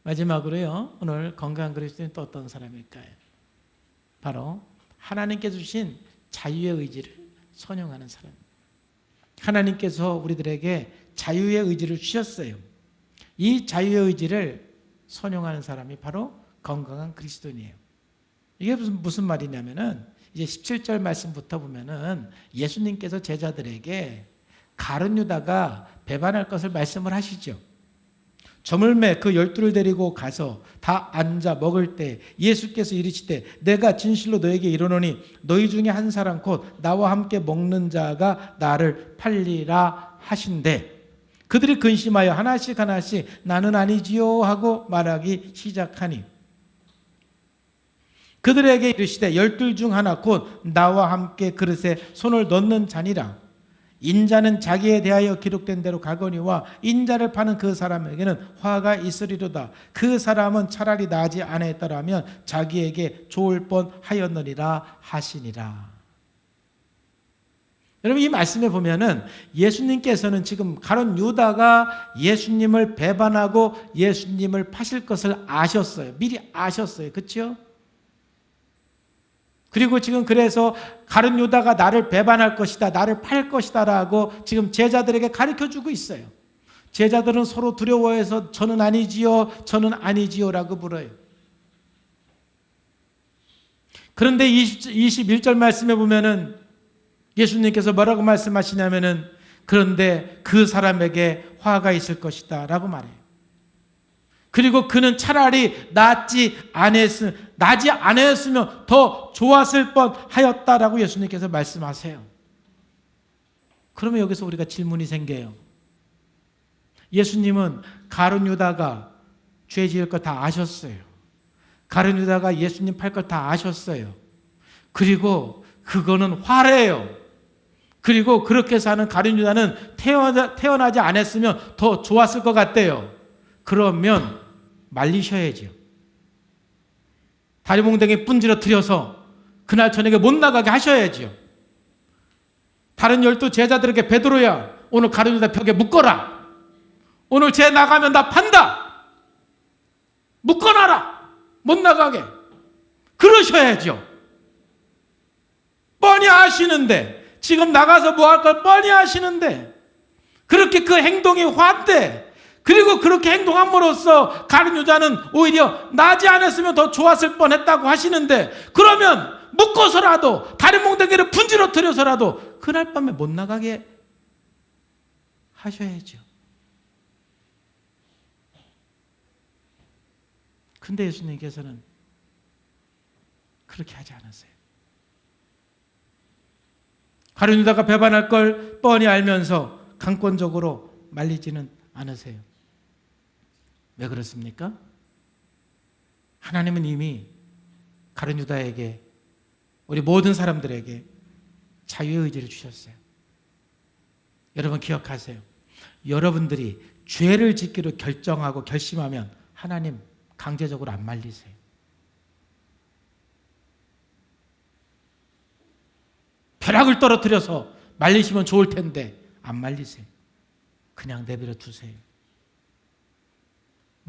마지막으로요, 오늘 건강한 그리스도인 또 어떤 사람일까요? 바로 하나님께서 주신 자유의 의지를 선용하는 사람. 하나님께서 우리들에게 자유의 의지를 주셨어요. 이 자유의 의지를 선용하는 사람이 바로 건강한 그리스도인이에요. 이게 무슨 말이냐면은 이제 17절 말씀부터 보면은 예수님께서 제자들에게 가룟 유다가 배반할 것을 말씀을 하시죠. 저물매 그 12를 데리고 가서 다 앉아 먹을 때 예수께서 이르시되 내가 진실로 너에게 이르노니 너희 중에 한 사람 곧 나와 함께 먹는 자가 나를 팔리라 하신대. 그들이 근심하여 하나씩 하나씩 나는 아니지요 하고 말하기 시작하니 그들에게 이르시되 12 중 하나 곧 나와 함께 그릇에 손을 넣는 자니라. 인자는 자기에 대하여 기록된 대로 가거니와 인자를 파는 그 사람에게는 화가 있으리로다. 그 사람은 차라리 나지 아니했더라면 자기에게 좋을 뻔하였느니라 하시니라. 여러분, 이 말씀에 보면은 예수님께서는 지금 가룟 유다가 예수님을 배반하고 예수님을 파실 것을 아셨어요. 미리 아셨어요. 그렇죠? 그리고 지금 그래서 가룟 유다가 나를 배반할 것이다, 나를 팔 것이다 라고 지금 제자들에게 가르쳐주고 있어요. 제자들은 서로 두려워해서 저는 아니지요, 저는 아니지요 라고 물어요. 그런데 21절 말씀에 보면은 예수님께서 뭐라고 말씀하시냐면은 그런데 그 사람에게 화가 있을 것이다 라고 말해요. 그리고 그는 차라리 나지 않았으면 더 좋았을 뻔하였다라고 예수님께서 말씀하세요. 그러면 여기서 우리가 질문이 생겨요. 예수님은 가룟 유다가 죄 지을 거 다 아셨어요. 가룟 유다가 예수님 팔 걸 다 아셨어요. 그리고 그거는 화래요. 그리고 그렇게 사는 가룟 유다는 태어나지 않았으면 더 좋았을 것 같대요. 그러면 말리셔야죠. 다리몽댕이 분지러뜨려서 그날 저녁에 못 나가게 하셔야죠. 다른 12 제자들에게 베드로야 오늘 가룟 유다 벽에 묶어라. 오늘 쟤 나가면 나 판다. 묶어놔라. 못 나가게. 그러셔야죠. 뻔히 아시는데 지금 나가서 뭐 할 걸 뻔히 아시는데 그렇게 그 행동이 화인데 그리고 그렇게 행동함으로써 가룟 유다는 오히려 나지 않았으면 더 좋았을 뻔했다고 하시는데 그러면 묶어서라도 다른 몽둥이를 분지러뜨려서라도 그날 밤에 못 나가게 하셔야죠. 근데 예수님께서는 그렇게 하지 않았어요. 가룟 유다가 배반할 걸 뻔히 알면서 강권적으로 말리지는 않으세요. 왜 그렇습니까? 하나님은 이미 가룟 유다에게 우리 모든 사람들에게 자유의 의지를 주셨어요. 여러분 기억하세요. 여러분들이 죄를 짓기로 결정하고 결심하면 하나님 강제적으로 안 말리세요. 벼락을 떨어뜨려서 말리시면 좋을 텐데 안 말리세요. 그냥 내버려 두세요.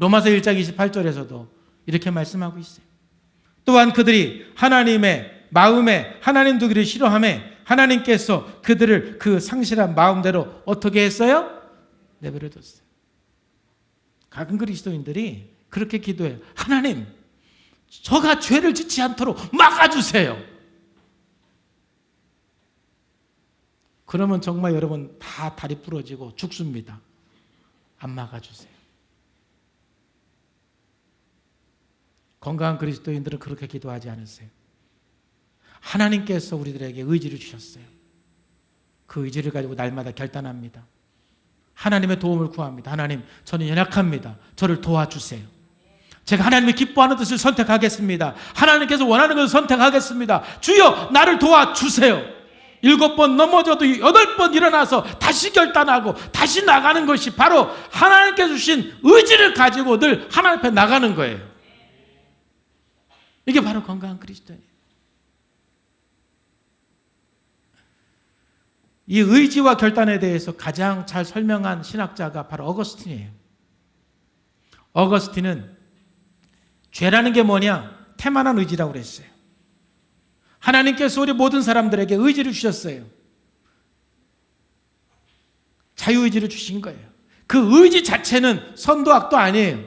로마서 1장 28절에서도 이렇게 말씀하고 있어요. 또한 그들이 하나님의 마음에 하나님 두기를 싫어하며 하나님께서 그들을 그 상실한 마음대로 어떻게 했어요? 내버려 뒀어요. 가끔 그리스도인들이 그렇게 기도해요. 하나님, 저가 죄를 짓지 않도록 막아주세요. 그러면 정말 여러분 다 다리 부러지고 죽습니다. 안 막아주세요. 건강한 그리스도인들은 그렇게 기도하지 않으세요. 하나님께서 우리들에게 의지를 주셨어요. 그 의지를 가지고 날마다 결단합니다. 하나님의 도움을 구합니다. 하나님, 저는 연약합니다. 저를 도와주세요. 제가 하나님이 기뻐하는 뜻을 선택하겠습니다. 하나님께서 원하는 것을 선택하겠습니다. 주여, 나를 도와주세요. 7번 넘어져도 8번 일어나서 다시 결단하고 다시 나가는 것이 바로 하나님께서 주신 의지를 가지고 늘 하나님 앞에 나가는 거예요. 이게 바로 건강한 그리스도예요. 이 의지와 결단에 대해서 가장 잘 설명한 신학자가 바로 어거스틴이에요. 어거스틴은 죄라는 게 뭐냐? 태만한 의지라고 그랬어요. 하나님께서 우리 모든 사람들에게 의지를 주셨어요. 자유의지를 주신 거예요. 그 의지 자체는 선도 악도 아니에요.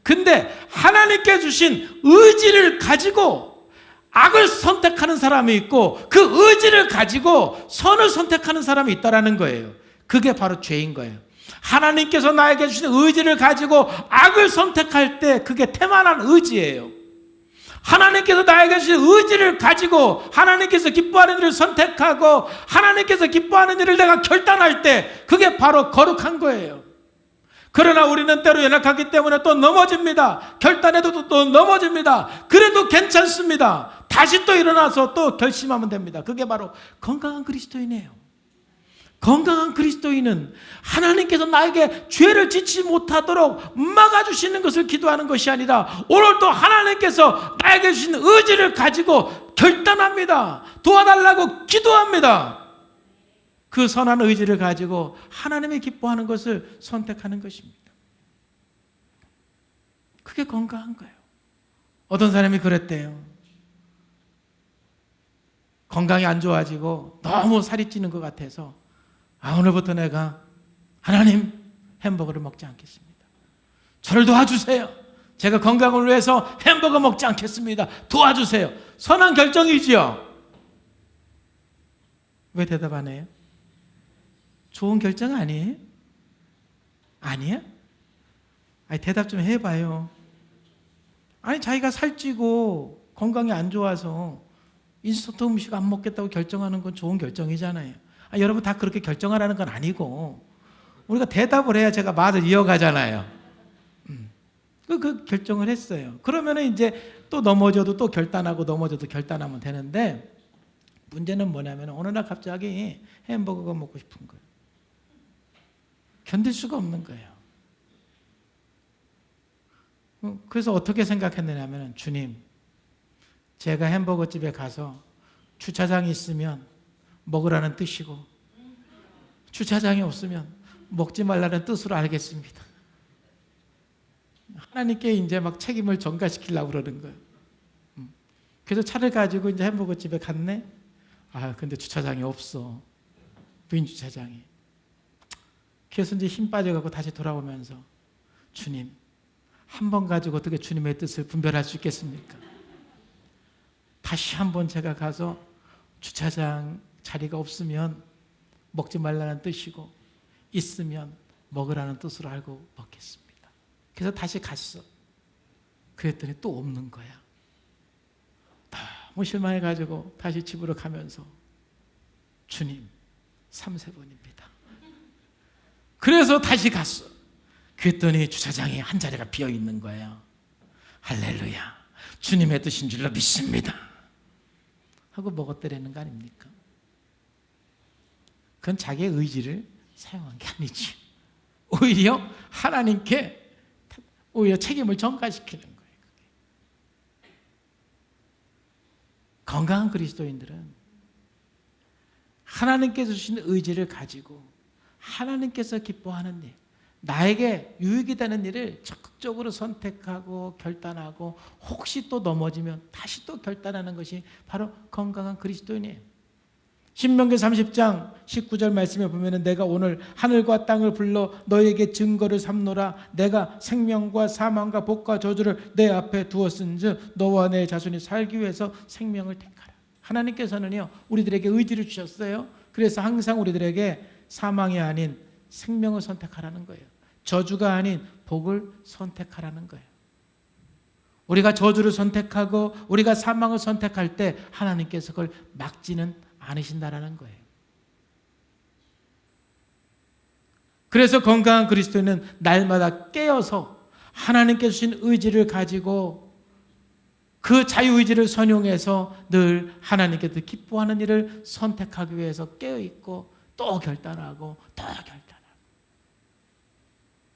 근데 하나님께 주신 의지를 가지고 악을 선택하는 사람이 있고 그 의지를 가지고 선을 선택하는 사람이 있다는 거예요. 그게 바로 죄인 거예요. 하나님께서 나에게 주신 의지를 가지고 악을 선택할 때 그게 태만한 의지예요. 하나님께서 나에게 주신 의지를 가지고 하나님께서 기뻐하는 일을 선택하고 하나님께서 기뻐하는 일을 내가 결단할 때 그게 바로 거룩한 거예요. 그러나 우리는 때로 연약하기 때문에 또 넘어집니다. 결단해도 또 넘어집니다. 그래도 괜찮습니다. 다시 또 일어나서 또 결심하면 됩니다. 그게 바로 건강한 그리스도인이에요. 건강한 그리스도인은 하나님께서 나에게 죄를 짓지 못하도록 막아주시는 것을 기도하는 것이 아니라 오늘도 하나님께서 나에게 주신 의지를 가지고 결단합니다. 도와달라고 기도합니다. 그 선한 의지를 가지고 하나님이 기뻐하는 것을 선택하는 것입니다. 그게 건강한 거예요. 어떤 사람이 그랬대요. 건강이 안 좋아지고 너무 살이 찌는 것 같아서 오늘부터 내가 하나님 햄버거를 먹지 않겠습니다. 저를 도와주세요. 제가 건강을 위해서 햄버거 먹지 않겠습니다. 도와주세요. 선한 결정이지요. 왜 대답 안 해요? 좋은 결정 아니에요? 아니야? 아니, 대답 좀 해봐요. 아니, 자기가 살찌고 건강이 안 좋아서 인스턴트 음식 안 먹겠다고 결정하는 건 좋은 결정이잖아요. 여러분 다 그렇게 결정하라는 건 아니고 우리가 대답을 해야 제가 말을 이어가잖아요. 그 결정을 했어요. 그러면 이제 또 넘어져도 또 결단하고 넘어져도 결단하면 되는데 문제는 뭐냐면 어느 날 갑자기 햄버거가 먹고 싶은 거예요. 견딜 수가 없는 거예요. 그래서 어떻게 생각했느냐면 주님, 제가 햄버거 집에 가서 주차장이 있으면 먹으라는 뜻이고 주차장이 없으면 먹지 말라는 뜻으로 알겠습니다. 하나님께 이제 막 책임을 전가시키려고 그러는 거예요. 그래서 차를 가지고 이제 햄버거 집에 갔네. 근데 주차장이 없어. 빈 주차장이. 그래서 이제 힘 빠져가고 다시 돌아오면서 주님, 한 번 가지고 어떻게 주님의 뜻을 분별할 수 있겠습니까? 다시 한번 제가 가서 주차장 자리가 없으면 먹지 말라는 뜻이고 있으면 먹으라는 뜻으로 알고 먹겠습니다. 그래서 다시 갔어. 그랬더니 또 없는 거야. 너무 실망해가지고 다시 집으로 가면서 주님 3세번입니다. 그래서 다시 갔어. 그랬더니 주차장에 한 자리가 비어 있는 거예요. 할렐루야, 주님의 뜻인 줄로 믿습니다 하고 먹었더라는 거 아닙니까? 그건 자기의 의지를 사용한 게 아니지. 오히려 하나님께 오히려 책임을 전가시키는 거예요. 건강한 그리스도인들은 하나님께서 주신 의지를 가지고 하나님께서 기뻐하는 일, 나에게 유익이 되는 일을 적극적으로 선택하고 결단하고 혹시 또 넘어지면 다시 또 결단하는 것이 바로 건강한 그리스도인이에요. 신명기 30장 19절 말씀에 보면 내가 오늘 하늘과 땅을 불러 너에게 증거를 삼노라. 내가 생명과 사망과 복과 저주를 내 앞에 두었은즉 너와 내 자손이 살기 위해서 생명을 택하라. 하나님께서는요 우리들에게 의지를 주셨어요. 그래서 항상 우리들에게 사망이 아닌 생명을 선택하라는 거예요. 저주가 아닌 복을 선택하라는 거예요. 우리가 저주를 선택하고 우리가 사망을 선택할 때 하나님께서 그걸 막지는 않으신다라는 거예요. 그래서 건강한 그리스도인은 날마다 깨어서 하나님께 주신 의지를 가지고 그 자유의지를 선용해서 늘 하나님께서 기뻐하는 일을 선택하기 위해서 깨어있고 또 결단하고 또 결단하고.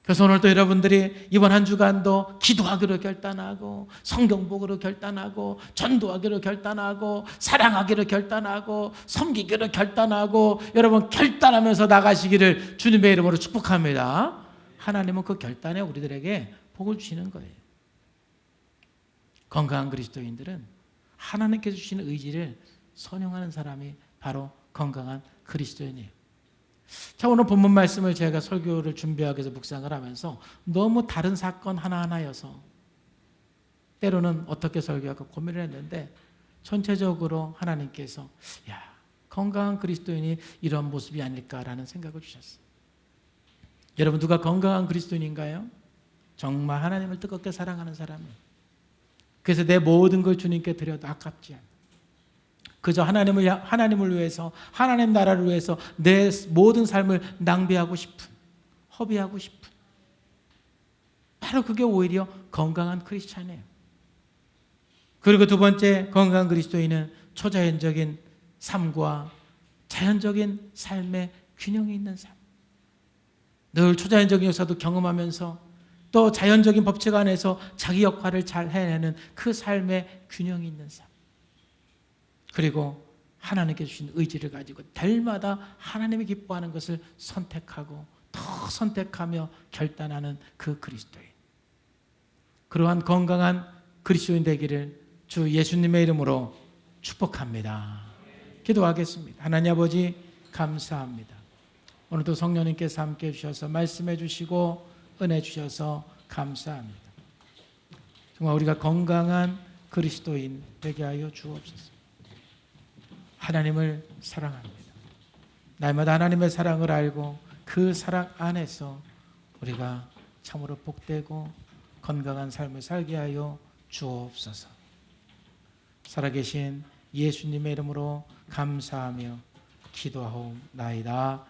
그래서 오늘도 여러분들이 이번 한 주간도 기도하기로 결단하고 성경 보기로 결단하고 전도하기로 결단하고 사랑하기로 결단하고 섬기기로 결단하고 여러분 결단하면서 나가시기를 주님의 이름으로 축복합니다. 하나님은 그 결단에 우리들에게 복을 주시는 거예요. 건강한 그리스도인들은 하나님께서 주신 의지를 선용하는 사람이 바로 건강한 그리스도인이에요. 자, 오늘 본문 말씀을 제가 설교를 준비하기 위해서 묵상을 하면서 너무 다른 사건 하나하나여서 때로는 어떻게 설교할까 고민을 했는데 전체적으로 하나님께서 건강한 그리스도인이 이런 모습이 아닐까라는 생각을 주셨어요. 여러분, 누가 건강한 그리스도인인가요? 정말 하나님을 뜨겁게 사랑하는 사람이에요. 그래서 내 모든 걸 주님께 드려도 아깝지 않아요. 그저 하나님을 위해서, 하나님 나라를 위해서 내 모든 삶을 낭비하고 싶은, 허비하고 싶은, 바로 그게 오히려 건강한 크리스찬이에요. 그리고 두 번째, 건강한 그리스도인은 초자연적인 삶과 자연적인 삶의 균형이 있는 삶. 늘 초자연적인 역사도 경험하면서 또 자연적인 법칙 안에서 자기 역할을 잘 해내는 그 삶의 균형이 있는 삶. 그리고 하나님께 주신 의지를 가지고 날마다 하나님이 기뻐하는 것을 선택하고 더 선택하며 결단하는 그 그리스도인. 그러한 건강한 그리스도인 되기를 주 예수님의 이름으로 축복합니다. 기도하겠습니다. 하나님 아버지, 감사합니다. 오늘도 성령님께서 함께해 주셔서 말씀해 주시고 은혜 주셔서 감사합니다. 정말 우리가 건강한 그리스도인 되게 하여 주옵소서. 하나님을 사랑합니다. 날마다 하나님의 사랑을 알고 그 사랑 안에서 우리가 참으로 복되고 건강한 삶을 살게 하여 주옵소서. 살아계신 예수님의 이름으로 감사하며 기도하옵나이다.